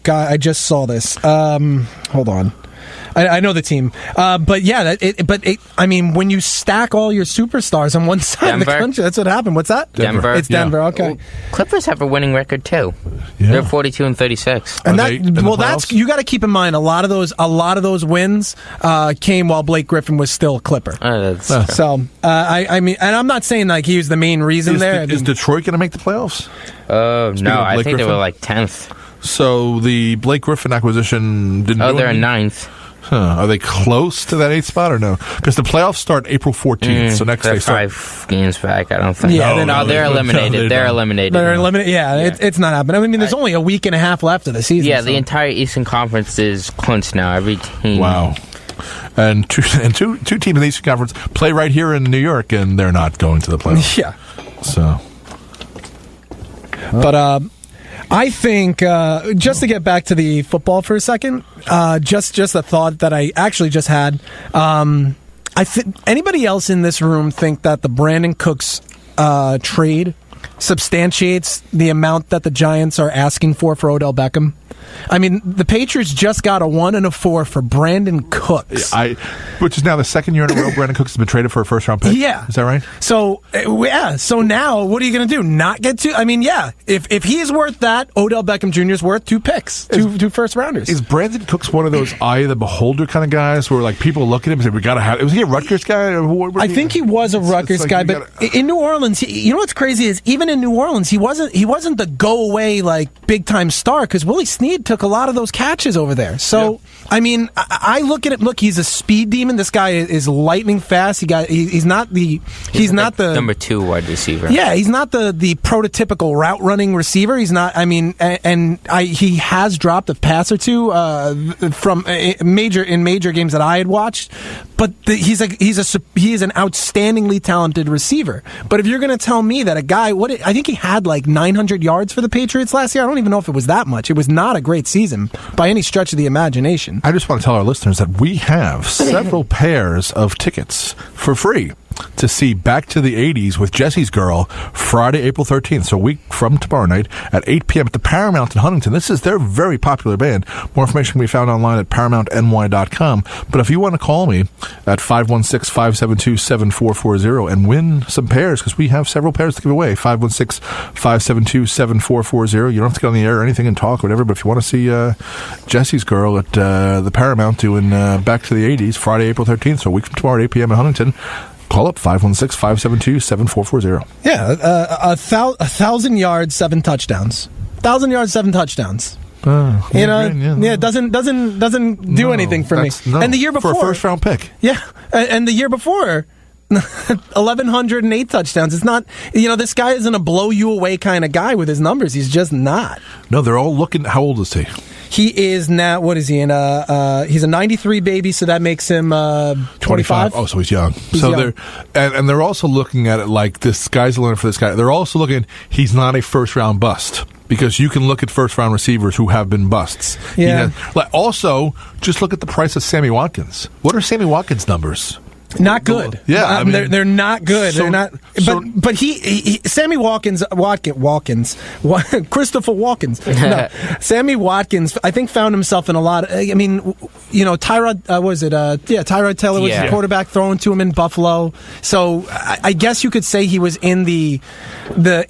God, I just saw this. Hold on. I know the team, but yeah, I mean, when you stack all your superstars on one side of the country, that's what happened. What's that? Denver. It's Denver. Yeah. Okay. Well, Clippers have a winning record too. Yeah. They're 42-36. And that's you got to keep in mind. A lot of those wins came while Blake Griffin was still a Clipper. So I mean, and I'm not saying like he was the main reason there. Is Detroit going to make the playoffs? No, I think they were like 10th. So the Blake Griffin acquisition didn't. Oh, they're in 9th. Are they close to that 8th spot or no? Because the playoffs start April 14th, so next day start 5 games back. I don't think. Yeah, they're eliminated. They're eliminated. They're eliminated. Yeah, it's not happening. I mean, there's only a week and a half left of the season. Yeah, the entire Eastern Conference is clinched now. Every team. Wow. And two teams in the Eastern Conference play right here in New York, and they're not going to the playoffs. Yeah. So. But I think, just to get back to the football for a second, just a thought that I actually just had. Anybody else in this room think that the Brandon Cooks trade substantiates the amount that the Giants are asking for Odell Beckham? I mean, the Patriots just got a 1 and a 4 for Brandon Cooks. Which is now the second year in a row Brandon Cooks has been traded for a first-round pick. Yeah. Is that right? So, So now, what are you going to do? Not get to... I mean, yeah. If he's worth that, Odell Beckham Jr. is worth 2 picks. Two first-rounders. Is Brandon Cooks one of those eye of the beholder kind of guys where, like, people look at him and say, we got to have... Was he a Rutgers guy? I think he was a Rutgers guy, but in New Orleans, you know what's crazy is even in New Orleans, he wasn't the go-away, like, big-time star because Willie Snead took a lot of those catches over there. So, yeah. I mean, I look at it. Look, he's a speed demon. This guy is lightning fast. He's not the number 2 wide receiver. Yeah, he's not the prototypical route running receiver. He's not. I mean, he has dropped a pass or two from major games that I had watched. But he is an outstandingly talented receiver. But if you're going to tell me that a guy, I think he had like 900 yards for the Patriots last year. I don't even know if it was that much. It was not a great season by any stretch of the imagination. I just want to tell our listeners that we have several pairs of tickets for free to see Back to the 80s with Jesse's Girl Friday, April 13th, so a week from tomorrow night at 8 p.m. at the Paramount in Huntington. This is their very popular band. More information can be found online at ParamountNY.com. But if you want to call me at 516-572-7440 and win some pairs, because we have several pairs to give away, 516-572-7440. You don't have to get on the air or anything and talk or whatever, but if you want to see Jesse's Girl at the Paramount doing Back to the 80s Friday, April 13th, so a week from tomorrow at 8 p.m. in Huntington, call up 516-572-7440. Yeah, 1,000 yards, 7 touchdowns. 1,000 yards, 7 touchdowns. It doesn't do anything for me. No, and the year before, for a first-round pick. Yeah, and the year before, 1,108 touchdowns. It's not, this guy isn't a blow you away kind of guy with his numbers. He's just not. No, they're all looking. How old is he? He is now, what is he in? He's a 93 baby, so that makes him 25. Oh, so he's young. He's young. They're also looking at it like this guy's learning for this guy. They're also looking, he's not a first-round bust. Because you can look at first-round receivers who have been busts. Yeah. Also, just look at the price of Sammy Watkins. What are Sammy Watkins' numbers? Not good. Yeah, I mean, they're not good. So, they're not. But he Sammy Watkins, Christopher Watkins. No, Sammy Watkins, I think, found himself in a lot. Tyrod. Tyrod Taylor was the quarterback throwing to him in Buffalo. So I guess you could say he was in the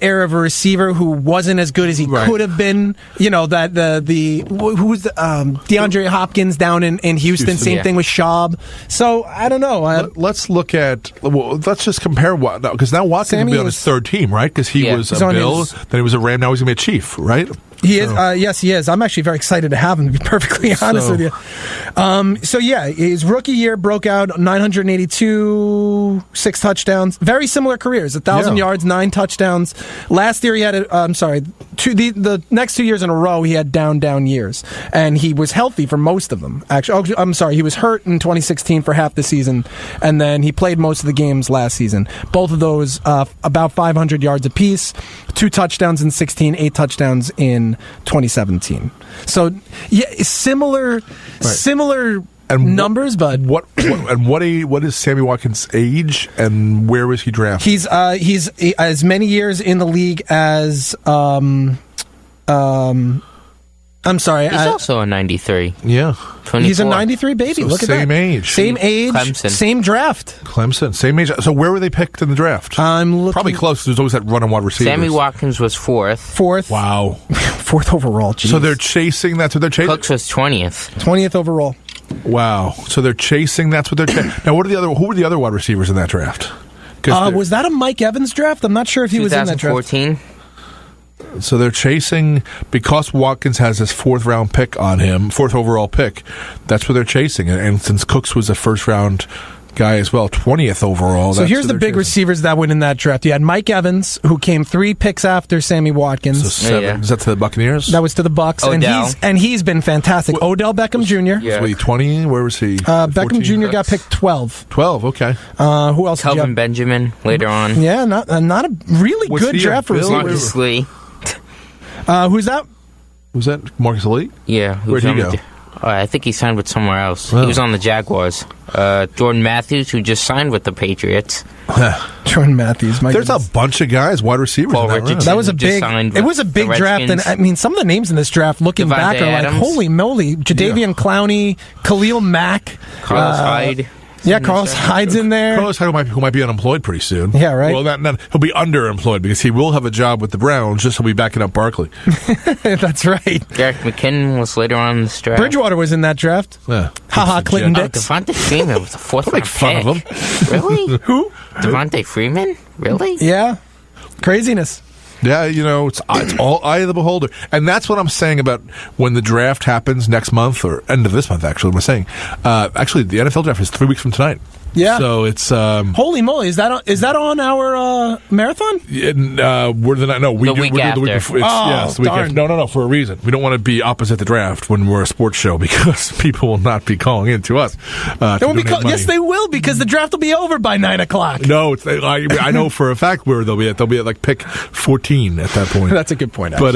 era of a receiver who wasn't as good as he could have been. Who was DeAndre Hopkins down in Houston. Same thing with Schaub. So I don't know. Let's look at. Let's just compare what, because now Watkins will be on his third team, right? Because he was a Bill, then he was a Ram, now he's going to be a Chief, right? He is. Yes, he is. I'm actually very excited to have him, to be perfectly honest with you. His rookie year broke out 982, 6 touchdowns. Very similar careers, 1,000 yards, 9 touchdowns. Last year he had, the next 2 years in a row he had down years. And he was healthy for most of them, actually. He was hurt in 2016 for half the season, and then he played most of the games last season. Both of those, about 500 yards apiece, 2 touchdowns in 16, 8 touchdowns in 2017. So similar numbers, but what is Sammy Watkins' age and where was he drafted? He's as many years in the league as I'm sorry. He's also a 93. Yeah. 24. He's a 93 baby. So Look at that. same age. Same age. Clemson. Same draft. Clemson, same age. So where were they picked in the draft? I'm looking. Probably close. There's always that run on wide receivers. Sammy Watkins was 4th. Fourth. Wow. Fourth overall. Jeez. So they're chasing. That's what they're chasing. Cooks was 20th. 20th overall. Wow. So they're chasing. That's what they're chasing. Now, who were the other wide receivers in that draft? Was that a Mike Evans draft? I'm not sure if he was in that draft. 2014. So they're chasing because Watkins has this 4th round pick on him, 4th overall pick. That's what they're chasing. And since Cooks was a 1st round guy as well, 20th overall. So here's the big receivers that went in that draft. You had Mike Evans, who came 3 picks after Sammy Watkins. So 7. Yeah. Is that to the Buccaneers? That was to the Bucks, Odell. and he's been fantastic. Odell Beckham Jr. Yeah. Was he 20? Where was he? Beckham 14? Jr. got picked 12. 12. Okay. Who else? did you Kelvin have? Benjamin later on. Yeah, not a really Was good he a draft for Bill? receivers. Marcus Lee. Who's that? Was that Marcus Elite? Yeah. Where'd he go? I think he signed with somewhere else. Oh. He was on the Jaguars. Jordan Matthews, who just signed with the Patriots. Jordan Matthews. My There's goodness. a bunch of guys, wide receivers. Paul in that Richardson. round. That was a just big. signed It with was a big the draft, and Redskins. I mean, some of the names in this draft, looking Devontae back, are Adams. like, holy moly! Jadavian Clowney, Khalil Mack, Carlos Hyde. Yeah, Carlos Hyde's in there. Carlos Hyde who might be unemployed pretty soon. Yeah, right. Well, he'll be underemployed because he will have a job with the Browns. Just he'll be backing up Barkley. That's right. Derek McKinnon was later on in this draft. Bridgewater was in that draft. Yeah. Haha, Clinton Oh, Dix. Devontae Freeman was a 4th Don't make round fun pick. of him. Really? Who? Devontae Freeman? Really? Yeah, craziness. Yeah, it's all eye of the beholder. And that's what I'm saying about when the draft happens next month, or end of this month, actually, what I'm saying. Actually, the NFL draft is 3 weeks from tonight. Yeah. So it's... Holy moly, is that on our marathon? we're the night. No, we The do. week We're doing the week after. before. Oh, It's the week darn. after. No, for a reason. We don't want to be opposite the draft when we're a sports show because people will not be calling in to us. They won't be yes, they will, because the draft will be over by 9 o'clock. No, I know for a fact where they'll be at. They'll be at like pick 14 at that point. That's a good point. But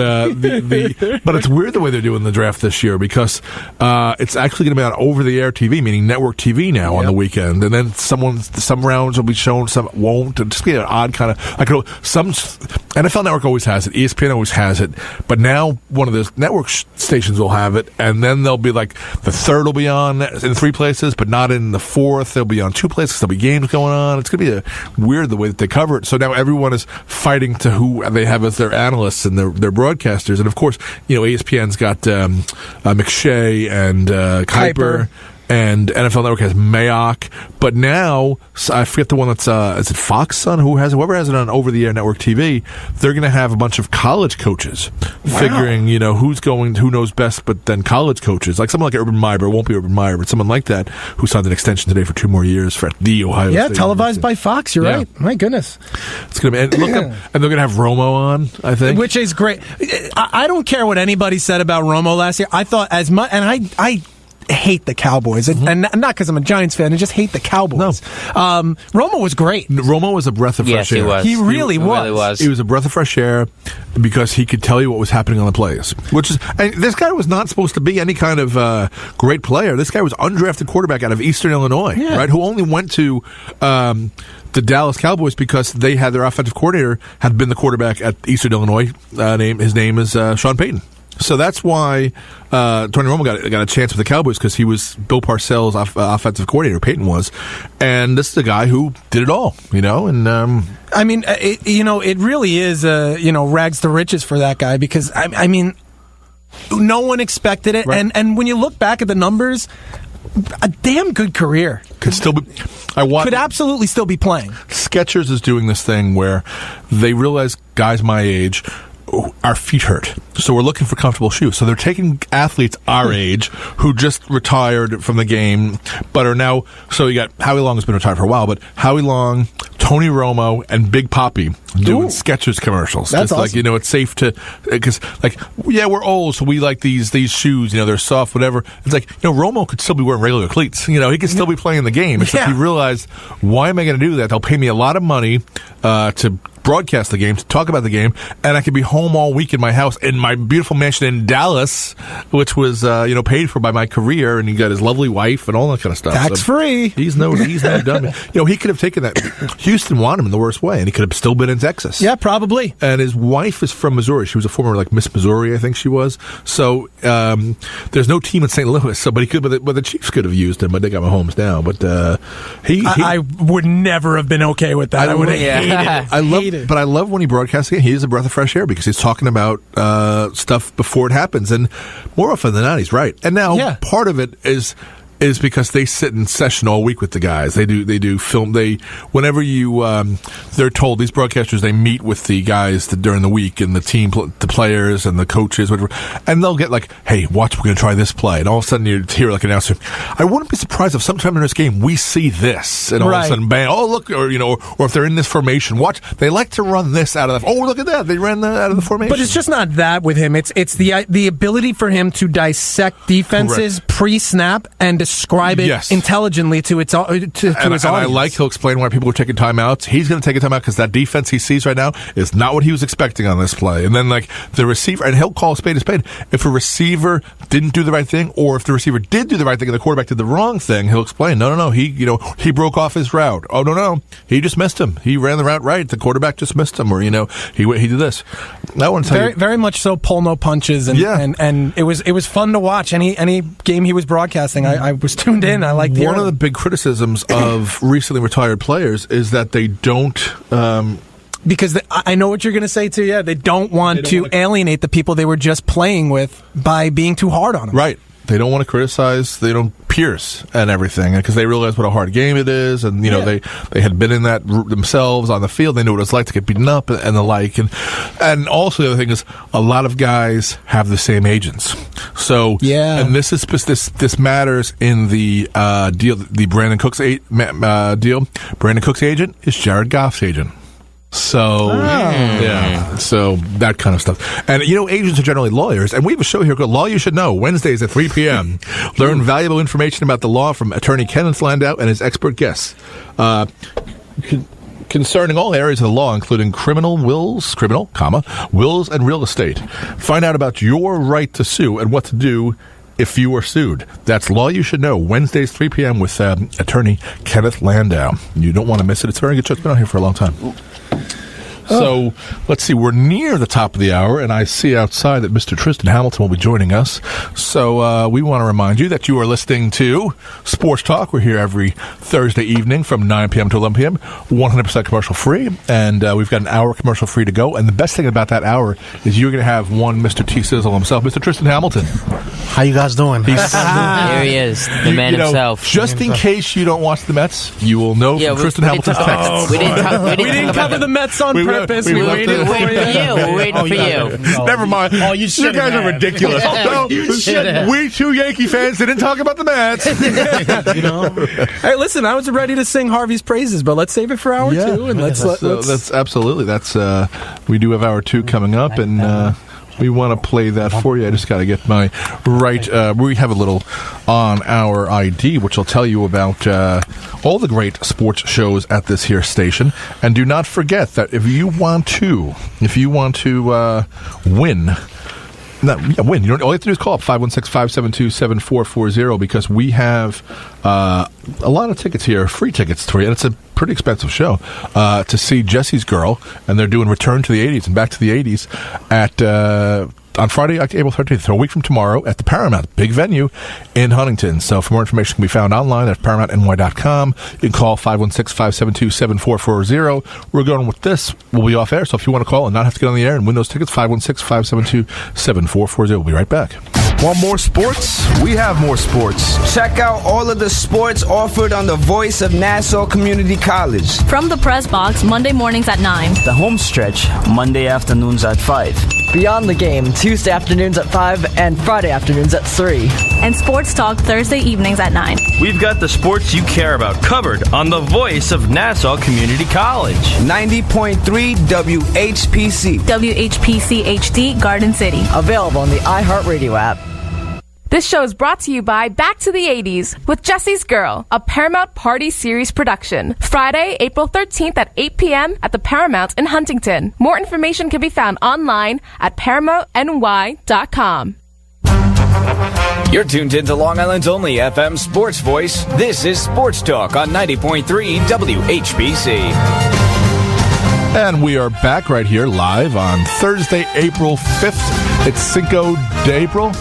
but it's weird the way they're doing the draft this year because it's actually going to be on over-the-air TV, meaning network TV now on the weekend, and then some rounds will be shown, some won't. It'll just be an odd kind of like some NFL Network always has it, ESPN always has it, but now one of the network stations will have it, and then they'll be like the third will be on in 3 places, but not in the 4th. They'll be on 2 places. There'll be games going on. It's going to be weird the way that they cover it. So now everyone is fighting to who they have as their analysts and their broadcasters, and of course, ESPN's got McShay and Kuiper. And NFL Network has Mayock, but now I forget the one that's is it Fox on whoever has it on over-the-air network TV. They're going to have a bunch of college coaches figuring who knows best, but then college coaches like someone like Urban Meyer. It won't be Urban Meyer, but someone like that who signed an extension today for 2 more years for the Ohio State. Yeah, televised by Fox. You're right. My goodness, it's going to be and they're going to have Romo on. I think, which is great. I don't care what anybody said about Romo last year. I thought as much, and I hate the Cowboys, and not because I'm a Giants fan. I just hate the Cowboys. Romo was great. Romo was a breath of fresh air. He was. He really was. He was a breath of fresh air because he could tell you what was happening on the plays. And this guy was not supposed to be any kind of great player. This guy was undrafted quarterback out of Eastern Illinois, right? Who only went to the Dallas Cowboys because they had their offensive coordinator had been the quarterback at Eastern Illinois. His name is Sean Payton. So that's why Tony Romo got a chance with the Cowboys, because he was Bill Parcells' offensive coordinator. Peyton was, and this is the guy who did it all, And I mean, it really is rags to riches for that guy, because I mean, no one expected it, right. and when you look back at the numbers, a damn good career. Could still be. Could absolutely still be playing. Skechers is doing this thing where they realize guys my age. Our feet hurt, so we're looking for comfortable shoes. So they're taking athletes our age who just retired from the game, but are now. So you got Howie Long has been retired for a while, but Howie Long, Tony Romo, and Big Papi doing Skechers commercials. That's just awesome. Like it's safe to because we're old, so we like these shoes. They're soft, whatever. It's like Romo could still be wearing regular cleats. He could still be playing the game. Except he realized, why am I going to do that? They'll pay me a lot of money to broadcast the game, to talk about the game, and I could be home all week in my house in my beautiful mansion in Dallas, which was paid for by my career, and he got his lovely wife and all that kind of stuff. Tax free. He's no dummy. He could have taken that. Houston wanted him in the worst way, and he could have still been in Texas. Yeah, probably. And his wife is from Missouri. She was a former Miss Missouri, I think she was. So there's no team in St. Louis. So, but the Chiefs could have used him, but they got Mahomes now. But I would never have been okay with that. I would have hated it. But I love when he broadcasts again. He is a breath of fresh air because he's talking about stuff before it happens, and more often than not, he's right. And now part of it is because they sit in session all week with the guys. They do film. Whenever they're told, these broadcasters, they meet with the guys during the week and the players and the coaches, whatever, and they'll get hey, watch, we're going to try this play, and all of a sudden you hear an announcer. I wouldn't be surprised if sometime in this game we see this, and all of a sudden, bang! Oh, look, or if they're in this formation, watch. They like to run this out of. Oh, look at that! They ran that out of the formation. But it's just not that with him. It's the ability for him to dissect defenses pre-snap and describe it intelligently to his audience. And I he'll explain why people are taking timeouts. He's going to take a timeout because that defense he sees right now is not what he was expecting on this play. And then the receiver, and he'll call a spade a spade. If a receiver didn't do the right thing, or if the receiver did do the right thing and the quarterback did the wrong thing, he'll explain. No, he broke off his route. Oh no, he just missed him. He ran the route right. The quarterback just missed him, or he did this. I want to tell you, very much so. Pull no punches, and it was fun to watch. Any game he was broadcasting, I was tuned in. I liked one of the big criticisms of recently retired players is that they don't. Because I know what you're going to say too. Yeah, they don't want to alienate the people they were just playing with by being too hard on them. Right. They don't want to criticize. They don't pierce and everything because they realize what a hard game it is, and they had been in that themselves on the field. They knew what it's like to get beaten up and the like. And also the other thing is a lot of guys have the same agents. So and this matters in the deal. The Brandon Cooks deal. Brandon Cooks' agent is Jared Goff's agent. So, so that kind of stuff. And, agents are generally lawyers, and we have a show here called Law You Should Know, Wednesdays at 3 p.m. Learn valuable information about the law from attorney Kenneth Landau and his expert guests. Concerning all areas of the law, including wills and real estate. Find out about your right to sue and what to do if you are sued. That's Law You Should Know, Wednesdays, 3 p.m. with attorney Kenneth Landau. You don't want to miss it. It's a very good show. It's been on here for a long time. So, let's see, we're near the top of the hour, and I see outside that Mr. Tristan Hamilton will be joining us. So, we want to remind you that you are listening to Sports Talk. We're here every Thursday evening from 9 p.m. to 11 p.m., 100% commercial free, and we've got an hour commercial free to go. And the best thing about that hour is you're going to have one Mr. T-Sizzle himself, Mr. Tristan Hamilton. How you guys doing? There he is, the man himself. Just in case you don't watch the Mets, you will know from Tristan Hamilton's text. We didn't cover the Mets on purpose. We waited for you. We're waiting for you. Never mind. Oh, you guys are ridiculous. We two Yankee fans didn't talk about the Mets. Hey, listen, I was ready to sing Harvey's praises, but let's save it for hour 2. And that's absolutely. We do have hour 2 coming up, and we want to play that for you. I just got to get my right. We have a little on our ID, which will tell you about all the great sports shows at this here station. And do not forget that if you want to win. Win. All you have to do is call up 516-572-7440 because we have a lot of tickets here, free tickets for you, and it's a pretty expensive show to see Jesse's Girl, and they're doing Return to the 80s and Back to the 80s at on Friday, April 13th, so a week from tomorrow, at the Paramount, big venue in Huntington. So for more information can be found online at ParamountNY.com. You can call 516-572-7440. We're going with this. We'll be off air, so if you want to call and not have to get on the air and win those tickets, 516-572-7440. We'll be right back. Want more sports? We have more sports. Check out all of the sports offered on the Voice of Nassau Community College. From the Press Box, Monday mornings at 9. The Home Stretch, Monday afternoons at 5. Beyond the Game, Tuesday afternoons at 5 and Friday afternoons at 3. And Sports Talk, Thursday evenings at 9. We've got the sports you care about covered on the Voice of Nassau Community College. 90.3 WHPC. WHPC HD, Garden City. Available on the iHeartRadio app. This show is brought to you by Back to the 80s with Jesse's Girl, a Paramount Party Series production. Friday, April 13th at 8 p.m. at the Paramount in Huntington. More information can be found online at ParamountNY.com. You're tuned into Long Island's only FM sports voice. This is Sports Talk on 90.3 WHPC. And we are back right here live on Thursday, April 5th. It's Cinco de April.